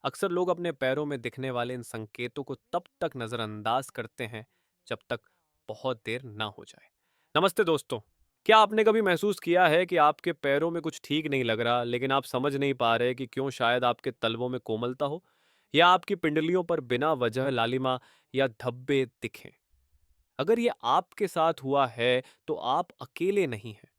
अक्सर लोग अपने पैरों में दिखने वाले इन संकेतों को तब तक नजरअंदाज करते हैं जब तक बहुत देर ना हो जाए। नमस्ते दोस्तों। क्या आपने कभी महसूस किया है कि आपके पैरों में कुछ ठीक नहीं लग रहा, लेकिन आप समझ नहीं पा रहे कि क्यों? शायद आपके तलवों में कोमलता हो, या आपकी पिंडलियों पर बिना वजह लालिमा या धब्बे दिखें। अगर ये आपके साथ हुआ है तो आप अकेले नहीं हैं।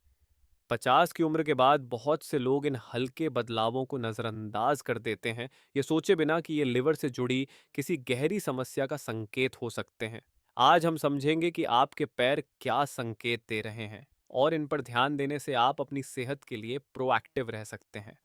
50 की उम्र के बाद बहुत से लोग इन हल्के बदलावों को नज़रअंदाज कर देते हैं, ये सोचे बिना कि ये लिवर से जुड़ी किसी गहरी समस्या का संकेत हो सकते हैं। आज हम समझेंगे कि आपके पैर क्या संकेत दे रहे हैं, और इन पर ध्यान देने से आप अपनी सेहत के लिए प्रोएक्टिव रह सकते हैं।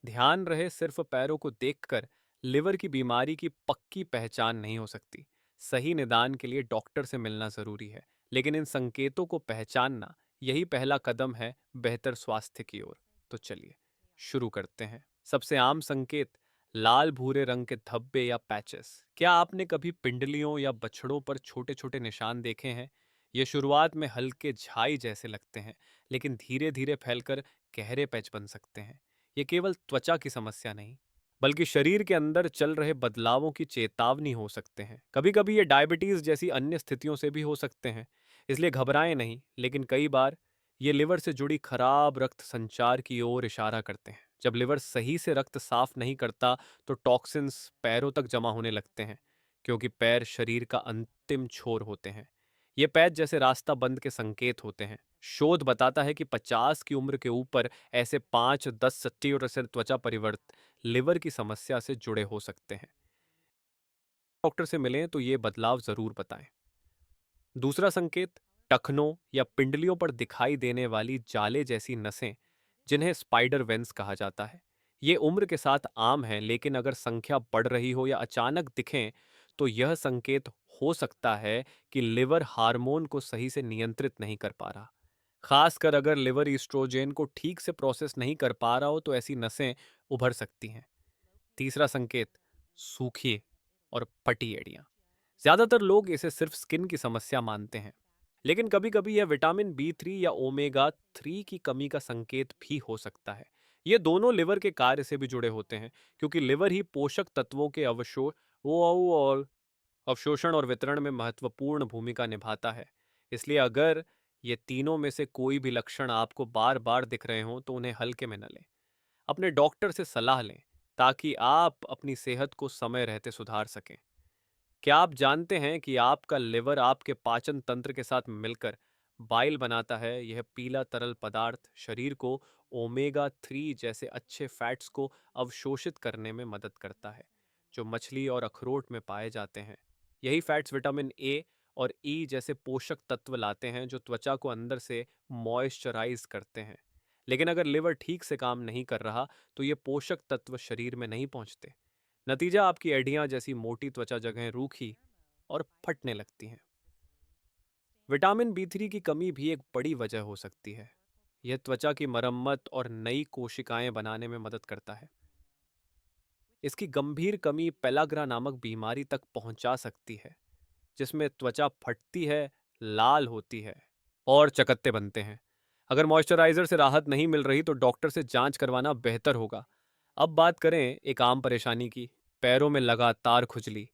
ध्यान रहे, सिर्फ पैरों को देखकर लिवर की बीमारी की पक्की पहचान नहीं हो सकती। सही निदान के लिए डॉक्टर से मिलना जरूरी है, लेकिन इन संकेतों को पहचानना, यही पहला कदम है बेहतर स्वास्थ्य की ओर। तो चलिए शुरू करते हैं। सबसे आम संकेत लाल भूरे रंग के धब्बे या पैचेस। क्या आपने कभी पिंडलियों या बछड़ों पर छोटे छोटे निशान देखे हैं? ये शुरुआत में हल्के झाई जैसे लगते हैं, लेकिन धीरे धीरे फैलकर गहरे पैच बन सकते हैं। ये केवल त्वचा की समस्या नहीं, बल्कि शरीर के अंदर चल रहे बदलावों की चेतावनी हो सकते हैं। कभी कभी ये डायबिटीज जैसी अन्य स्थितियों से भी हो सकते हैं, इसलिए घबराएं नहीं। लेकिन कई बार ये लिवर से जुड़ी खराब रक्त संचार की ओर इशारा करते हैं। जब लिवर सही से रक्त साफ नहीं करता, तो टॉक्सिन्स पैरों तक जमा होने लगते हैं, क्योंकि पैर शरीर का अंतिम छोर होते हैं। ये पैच जैसे रास्ता बंद के संकेत होते हैं। शोध बताता है कि 50 की उम्र के ऊपर ऐसे 5-10% त्वचा परिवर्तन लिवर की समस्या से जुड़े हो सकते हैं। डॉक्टर से मिलें तो ये बदलाव जरूर बताएं। दूसरा संकेत टखनों या पिंडलियों पर दिखाई देने वाली जाले जैसी नसें, जिन्हें स्पाइडर वेंस कहा जाता है। ये उम्र के साथ आम है, लेकिन अगर संख्या बढ़ रही हो या अचानक दिखें, तो यह संकेत हो सकता है कि लिवर हार्मोन को सही से नियंत्रित नहीं कर पा रहा। खासकर अगर लिवर ईस्ट्रोजेन को ठीक से प्रोसेस नहीं कर पा रहा हो, तो ऐसी नसें उभर सकती हैं। तीसरा संकेत सूखी और फटी एड़ियां। ज्यादातर लोग इसे सिर्फ स्किन की समस्या मानते हैं, लेकिन कभी कभी यह विटामिन B3 या ओमेगा 3 की कमी का संकेत भी हो सकता है। ये दोनों लिवर के कार्य से भी जुड़े होते हैं, क्योंकि लिवर ही पोषक तत्वों के अवशोषण और वितरण में महत्वपूर्ण भूमिका निभाता है। इसलिए अगर ये तीनों में से कोई भी लक्षण आपको बार बार दिख रहे हों, तो उन्हें हल्के में न लें। अपने डॉक्टर से सलाह लें, ताकि आप अपनी सेहत को समय रहते सुधार सकें। क्या आप जानते हैं कि आपका लिवर आपके पाचन तंत्र के साथ मिलकर बाइल बनाता है? यह पीला तरल पदार्थ शरीर को ओमेगा 3 जैसे अच्छे फैट्स को अवशोषित करने में मदद करता है, जो मछली और अखरोट में पाए जाते हैं। यही फैट्स विटामिन A और E जैसे पोषक तत्व लाते हैं, जो त्वचा को अंदर से मॉइस्चराइज करते हैं। लेकिन अगर लिवर ठीक से काम नहीं कर रहा, तो ये पोषक तत्व शरीर में नहीं पहुंचते। नतीजा आपकी एडियां जैसी मोटी त्वचा जगहें रूखी और फटने लगती हैं। विटामिन B3 की कमी भी एक बड़ी वजह हो सकती है। यह त्वचा की मरम्मत और नई कोशिकाएं बनाने में मदद करता है। इसकी गंभीर कमी पेलाग्रा नामक बीमारी तक पहुंचा सकती है, जिसमें त्वचा फटती है, लाल होती है और चकत्ते बनते हैं। अगर मॉइस्चराइजर से राहत नहीं मिल रही, तो डॉक्टर से जांच करवाना बेहतर होगा। अब बात करें एक आम परेशानी की, पैरों में लगातार खुजली।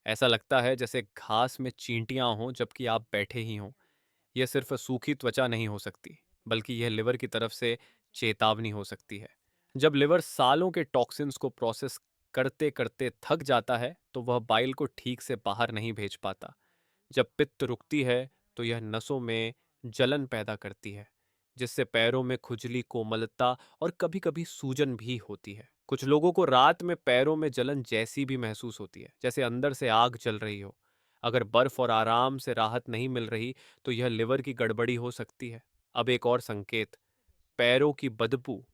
ऐसा लगता है जैसे घास में चींटियां हों जबकि आप बैठे ही हों। यह सिर्फ सूखी त्वचा नहीं हो सकती, बल्कि यह लिवर की तरफ से चेतावनी हो सकती है। जब लिवर सालों के टॉक्सिन्स को प्रोसेस करते करते थक जाता है, तो वह बाइल को ठीक से बाहर नहीं भेज पाता। जब पित्त रुकती है, तो यह नसों में जलन पैदा करती है, जिससे पैरों में खुजली, कोमलता और कभी-कभी सूजन भी होती है। कुछ लोगों को रात में पैरों में जलन जैसी भी महसूस होती है, जैसे अंदर से आग जल रही हो। अगर बर्फ और आराम से राहत नहीं मिल रही, तो यह लिवर की गड़बड़ी हो सकती है। अब एक और संकेत, पैरों की बदबू।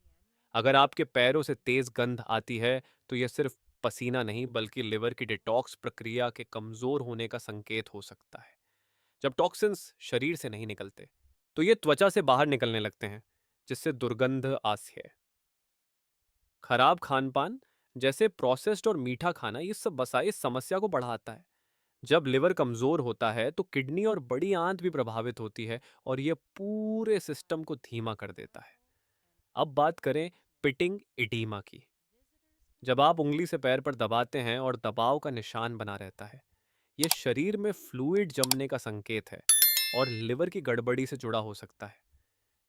अगर आपके पैरों से तेज गंध आती है, तो यह सिर्फ पसीना नहीं, बल्कि लिवर की डिटॉक्स प्रक्रिया के कमजोर होने का संकेत हो सकता है। जब टॉक्सिन्स शरीर से नहीं निकलते, तो ये त्वचा से बाहर निकलने लगते हैं, जिससे दुर्गंध आती है। खराब खानपान जैसे प्रोसेस्ड और मीठा खाना, ये सब बसा इस समस्या को बढ़ाता है। जब लिवर कमजोर होता है, तो किडनी और बड़ी आंत भी प्रभावित होती है, और यह पूरे सिस्टम को धीमा कर देता है। अब बात करें पिटिंग इडीमा की। जब आप उंगली से पैर पर दबाते हैं और दबाव का निशान बना रहता है, यह शरीर में फ्लूइड जमने का संकेत है और लिवर की गड़बड़ी से जुड़ा हो सकता है।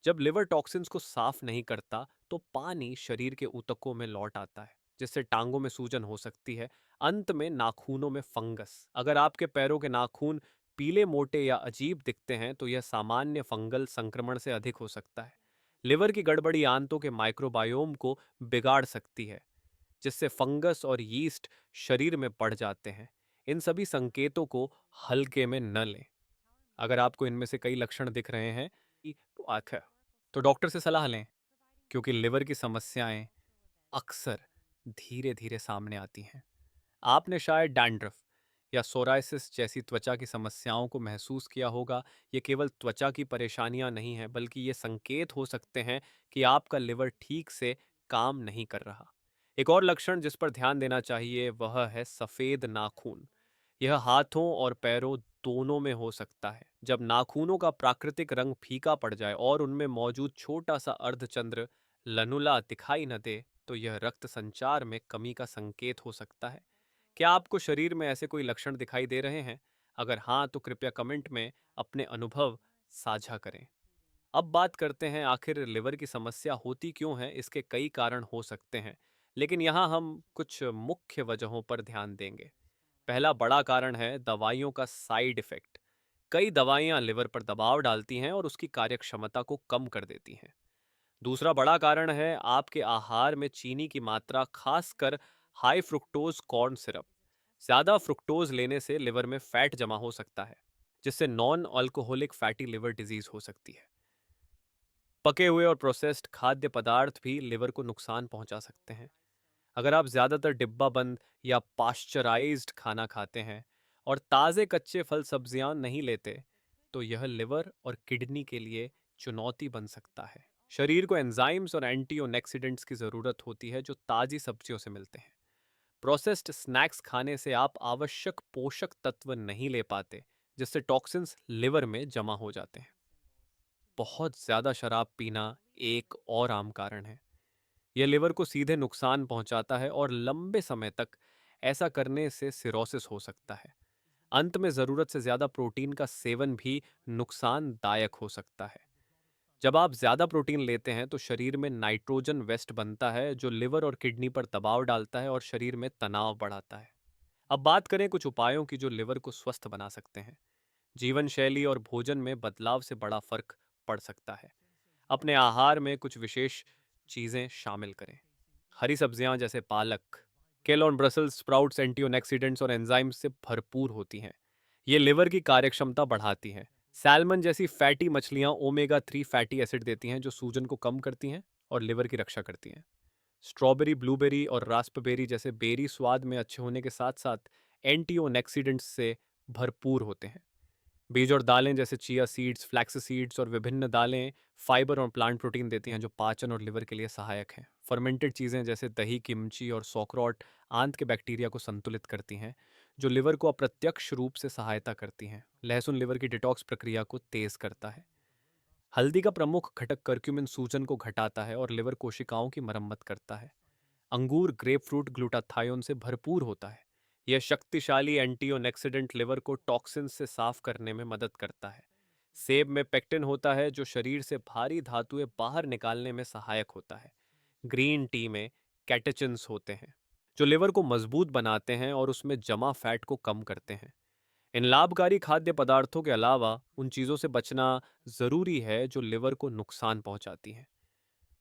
जब लिवर टॉक्सिन्स को साफ नहीं करता, तो पानी शरीर के ऊतकों में लौट आता है, जिससे टांगों में सूजन हो सकती है। अंत में नाखूनों में फंगस। अगर आपके पैरों के नाखून पीले, मोटे या अजीब दिखते हैं, तो यह सामान्य फंगल संक्रमण से अधिक हो सकता है। लिवर की गड़बड़ी आंतों के माइक्रोबायोम को बिगाड़ सकती है, जिससे फंगस और यीस्ट शरीर में बढ़ जाते हैं। इन सभी संकेतों को हल्के में न लें। अगर आपको इनमें से कई लक्षण दिख रहे हैं तो आखिर तो डॉक्टर से सलाह लें, क्योंकि लिवर की समस्याएं अक्सर धीरे धीरे सामने आती हैं। आपने शायद डैंड्रफ या सोराइसिस जैसी त्वचा की समस्याओं को महसूस किया होगा। ये केवल त्वचा की परेशानियां नहीं हैं, बल्कि ये संकेत हो सकते हैं कि आपका लिवर ठीक से काम नहीं कर रहा। एक और लक्षण जिस पर ध्यान देना चाहिए वह है सफेद नाखून। यह हाथों और पैरों दोनों में हो सकता है। जब नाखूनों का प्राकृतिक रंग फीका पड़ जाए और उनमें मौजूद छोटा सा अर्धचंद्र लनुला दिखाई न दे, तो यह रक्त संचार में कमी का संकेत हो सकता है। क्या आपको शरीर में ऐसे कोई लक्षण दिखाई दे रहे हैं? अगर हाँ, तो कृपया कमेंट में अपने अनुभव साझा करें। अब बात करते हैं आखिर लिवर की समस्या होती क्यों है। इसके कई कारण हो सकते हैं, लेकिन यहाँ हम कुछ मुख्य वजहों पर ध्यान देंगे। पहला बड़ा कारण है दवाइयों का साइड इफेक्ट। कई दवाइयां लिवर पर दबाव डालती हैं और उसकी कार्यक्षमता को कम कर देती हैं। दूसरा बड़ा कारण है आपके आहार में चीनी की मात्रा, खासकर हाई फ्रुक्टोज कॉर्न सिरप। ज्यादा फ्रुक्टोज लेने से लिवर में फैट जमा हो सकता है, जिससे non alcoholic fatty liver disease हो सकती है। पके हुए और प्रोसेस्ड खाद्य पदार्थ भी लिवर को नुकसान पहुंचा सकते हैं। अगर आप ज़्यादातर डिब्बा बंद या पाश्चराइज्ड खाना खाते हैं और ताज़े कच्चे फल सब्जियां नहीं लेते, तो यह लिवर और किडनी के लिए चुनौती बन सकता है। शरीर को एंजाइम्स और एंटीऑक्सीडेंट्स की ज़रूरत होती है, जो ताज़ी सब्जियों से मिलते हैं। प्रोसेस्ड स्नैक्स खाने से आप आवश्यक पोषक तत्व नहीं ले पाते, जिससे टॉक्सिन्स लिवर में जमा हो जाते हैं। बहुत ज़्यादा शराब पीना एक और आम कारण है। यह लिवर को सीधे नुकसान पहुंचाता है और लंबे समय तक ऐसा करने से सिरोसिस हो सकता है। अंत में ज़रूरत से ज़्यादा प्रोटीन का सेवन भी नुकसानदायक हो सकता है। जब आप ज़्यादा प्रोटीन लेते हैं, तो शरीर में नाइट्रोजन वेस्ट बनता है, जो लिवर और किडनी पर दबाव डालता है और शरीर में तनाव बढ़ाता है। अब बात करें कुछ उपायों की जो लिवर को स्वस्थ बना सकते हैं। जीवन शैली और भोजन में बदलाव से बड़ा फर्क पड़ सकता है। अपने आहार में कुछ विशेष चीज़ें शामिल करें। हरी सब्जियां जैसे पालक, केल और ब्रसेल्स स्प्राउट्स एंटीऑक्सीडेंट्स और एंजाइम्स से भरपूर होती हैं। ये लिवर की कार्यक्षमता बढ़ाती हैं। सैल्मन जैसी फैटी मछलियां ओमेगा 3 फैटी एसिड देती हैं, जो सूजन को कम करती हैं और लिवर की रक्षा करती हैं। स्ट्रॉबेरी, ब्लूबेरी और रास्पबेरी जैसे बेरी स्वाद में अच्छे होने के साथ साथ एंटीऑक्सीडेंट्स से भरपूर होते हैं। बीज और दालें जैसे चिया सीड्स, फ्लैक्स सीड्स और विभिन्न दालें फाइबर और प्लांट प्रोटीन देती हैं, जो पाचन और लिवर के लिए सहायक हैं। फर्मेंटेड चीज़ें जैसे दही, किमची और सौकरॉट आंत के बैक्टीरिया को संतुलित करती हैं, जो लिवर को अप्रत्यक्ष रूप से सहायता करती हैं। लहसुन लिवर की डिटॉक्स प्रक्रिया को तेज करता है। हल्दी का प्रमुख घटक कर्क्यूमिन सूजन को घटाता है और लिवर कोशिकाओं की मरम्मत करता है। अंगूर, ग्रेपफ्रूट ग्लूटाथायोन से भरपूर होता है। यह शक्तिशाली एंटीऑक्सीडेंट लिवर को टॉक्सिन से साफ करने में मदद करता है। सेब में पेक्टिन होता है, जो शरीर से भारी धातुएं बाहर निकालने में सहायक होता है। ग्रीन टी में कैटेचिन्स होते हैं, जो लिवर को मजबूत बनाते हैं और उसमें जमा फैट को कम करते हैं। इन लाभकारी खाद्य पदार्थों के अलावा उन चीज़ों से बचना ज़रूरी है जो लिवर को नुकसान पहुंचाती हैं।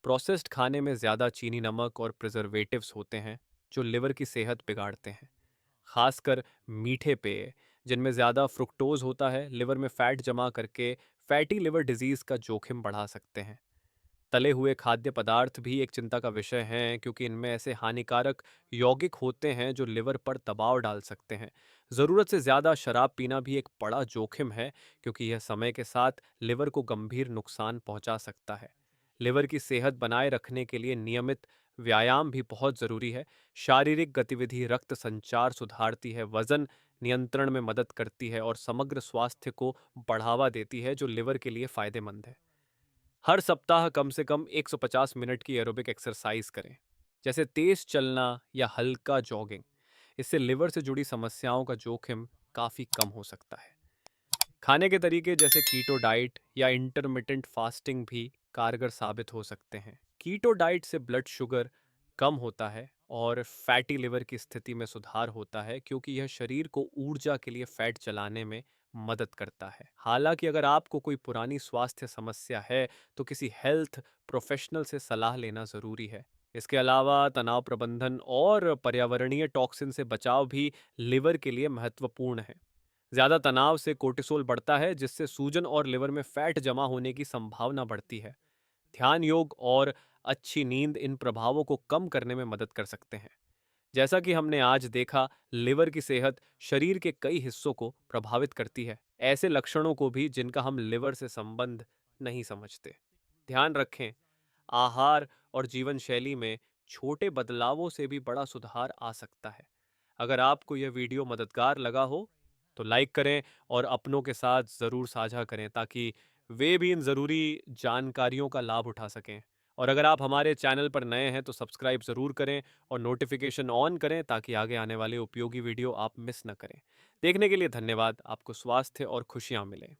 प्रोसेस्ड खाने में ज़्यादा चीनी, नमक और प्रिजर्वेटिव्स होते हैं, जो लिवर की सेहत बिगाड़ते हैं। खासकर मीठे पेय जिनमें ज़्यादा फ्रुक्टोज होता है, लिवर में फैट जमा करके फैटी लिवर डिजीज़ का जोखिम बढ़ा सकते हैं। तले हुए खाद्य पदार्थ भी एक चिंता का विषय हैं, क्योंकि इनमें ऐसे हानिकारक यौगिक होते हैं जो लिवर पर दबाव डाल सकते हैं। ज़रूरत से ज़्यादा शराब पीना भी एक बड़ा जोखिम है, क्योंकि यह समय के साथ लिवर को गंभीर नुकसान पहुंचा सकता है। लिवर की सेहत बनाए रखने के लिए नियमित व्यायाम भी बहुत ज़रूरी है। शारीरिक गतिविधि रक्त संचार सुधारती है, वजन नियंत्रण में मदद करती है और समग्र स्वास्थ्य को बढ़ावा देती है, जो लिवर के लिए फ़ायदेमंद है। हर सप्ताह कम से कम 150 मिनट की एरोबिक एक्सरसाइज करें। जैसे तेज चलना या हल्का जॉगिंग। इससे लिवर से जुड़ी समस्याओं का जोखिम काफ़ी कम हो सकता है। खाने के तरीके जैसे कीटो डाइट या इंटरमिटेंट फास्टिंग भी कारगर साबित हो सकते हैं। कीटो डाइट से ब्लड शुगर कम होता है और फैटी लिवर की स्थिति में सुधार होता है, क्योंकि यह शरीर को ऊर्जा के लिए फैट जलाने में मदद करता है। हालांकि अगर आपको कोई पुरानी स्वास्थ्य समस्या है तो किसी हेल्थ प्रोफेशनल से सलाह लेना ज़रूरी है। इसके अलावा तनाव प्रबंधन और पर्यावरणीय टॉक्सिन से बचाव भी लिवर के लिए महत्वपूर्ण है। ज़्यादा तनाव से कोर्टिसोल बढ़ता है, जिससे सूजन और लिवर में फैट जमा होने की संभावना बढ़ती है। ध्यान, योग और अच्छी नींद इन प्रभावों को कम करने में मदद कर सकते हैं। जैसा कि हमने आज देखा, लिवर की सेहत शरीर के कई हिस्सों को प्रभावित करती है, ऐसे लक्षणों को भी जिनका हम लिवर से संबंध नहीं समझते। ध्यान रखें, आहार और जीवन शैली में छोटे बदलावों से भी बड़ा सुधार आ सकता है। अगर आपको यह वीडियो मददगार लगा हो तो लाइक करें और अपनों के साथ ज़रूर साझा करें, ताकि वे भी इन ज़रूरी जानकारियों का लाभ उठा सकें। और अगर आप हमारे चैनल पर नए हैं तो सब्सक्राइब ज़रूर करें और नोटिफिकेशन ऑन करें, ताकि आगे आने वाले उपयोगी वीडियो आप मिस न करें। देखने के लिए धन्यवाद। आपको स्वास्थ्य और खुशियाँ मिलें।